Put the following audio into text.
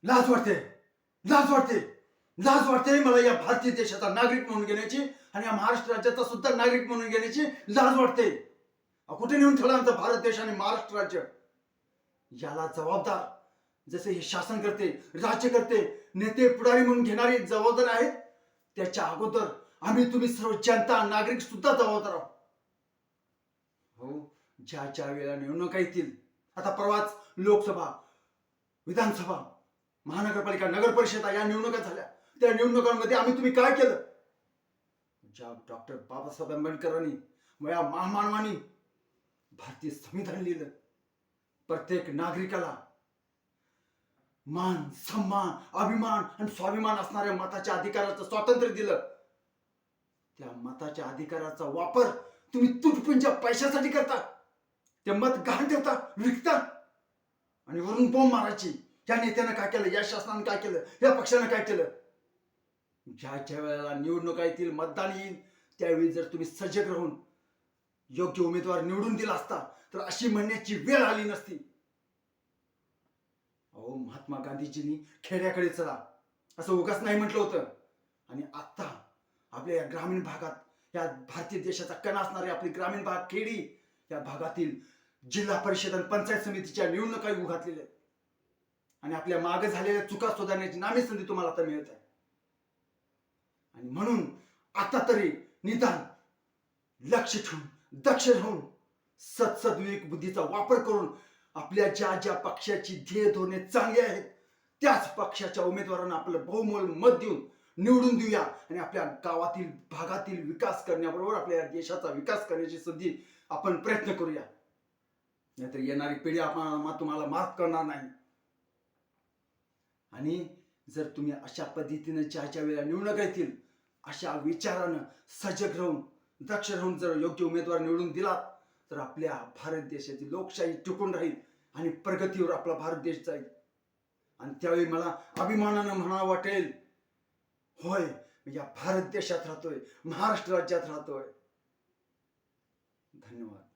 लाज वाटते, लाज वाटते, लाज वाटते मला या भारतीय देशाचा नागरिक म्हणून घेण्याची आणि या महाराष्ट्र राज्याचा सुद्धा नागरिक म्हणून घेण्याची लाज वाटते. कुठे नेऊन ठेवला आमचा भारत देश आणि महाराष्ट्र राज्य? याला जबाबदार जसे हे शासन करते, राज्य करते, नेते पुढारी म्हणून घेणारे जबाबदार आहेत, त्याच्या अगोदर आम्ही तुम्ही सर्व जनता नागरिक सुद्धा जबाबदार आहोत. हो, ज्या ज्या वेळेला निवडणुका येतील, आता परवाच लोकसभा, विधानसभा, महानगरपालिका, नगर परिषदा या निवडणुका झाल्या. त्या निवडणुकांमध्ये आम्ही तुम्ही काय केलं? ज्या डॉक्टर बाबासाहेब आंबेडकरांनी या महामानवानी भारतीय संविधान लिहिलं, प्रत्येक नागरिकाला मान, सन्मान, अभिमान आणि स्वाभिमान असणाऱ्या मताच्या अधिकाराचं स्वातंत्र्य दिलं. त्या मताच्या अधिकाराचा वापर तुम्ही तुटपुंच्या पैशासाठी करता. ते मत गहाण ठेवता, विकता आणि वरून बोंब मारायची. या नेत्यानं काय केलं, या शासनानं काय केलं, या पक्षानं काय केलं? ज्या वेळेला निवडणुका येतील, मतदान येईल, त्यावेळी जर तुम्ही सजग राहून योग्य उमेदवार निवडून दिला असता तर अशी म्हणण्याची वेळ आली नसती. अहो, महात्मा गांधीजींनी खेड्याकडे चला असं उगाच नाही म्हटलं होतं. आणि आता आपल्या या ग्रामीण भागात, या भारतीय देशाचा कणा असणारे आपली ग्रामीण भाग, खेडी या भागातील जिल्हा परिषद आणि पंचायत समितीच्या निवडणुका घातलेल्या आहेत. आणि आपल्या मागे झालेल्या चुका सुधारण्याची नामी संधी तुम्हाला आता मिळत आहे. आणि म्हणून आता तरी निदान लक्ष ठेवून, दक्ष राहून, सद्विवेक बुद्धीचा वापर करून आपल्या ज्या ज्या पक्षाची ध्येय धोरणे चांगली आहेत त्याच पक्षाच्या उमेदवारांना आपलं बहुमोल मत देऊन निवडून देऊया आणि आपल्या गावातील, भागातील विकास करण्याबरोबर आपल्या देशाचा विकास करण्याची संधी आपण प्रयत्न करूया. नाहीतर येणारी पिढी तुम्हाला माफ करणार नाही. आणि जर तुम्ही अशा पद्धतीने ज्या वेळेला निवडणुका येतील अशा विचारानं सजग राहून, दक्ष राहून जर योग्य उमेदवार निवडून दिलात तर आपल्या भारत देशाची लोकशाही टिकून राहील आणि प्रगतीवर आपला भारत देश जाईल. आणि त्यावेळी मला अभिमानानं म्हणावं वाटेल, होय मी या भारत देशात राहतोय, महाराष्ट्र राज्यात राहतोय. धन्यवाद.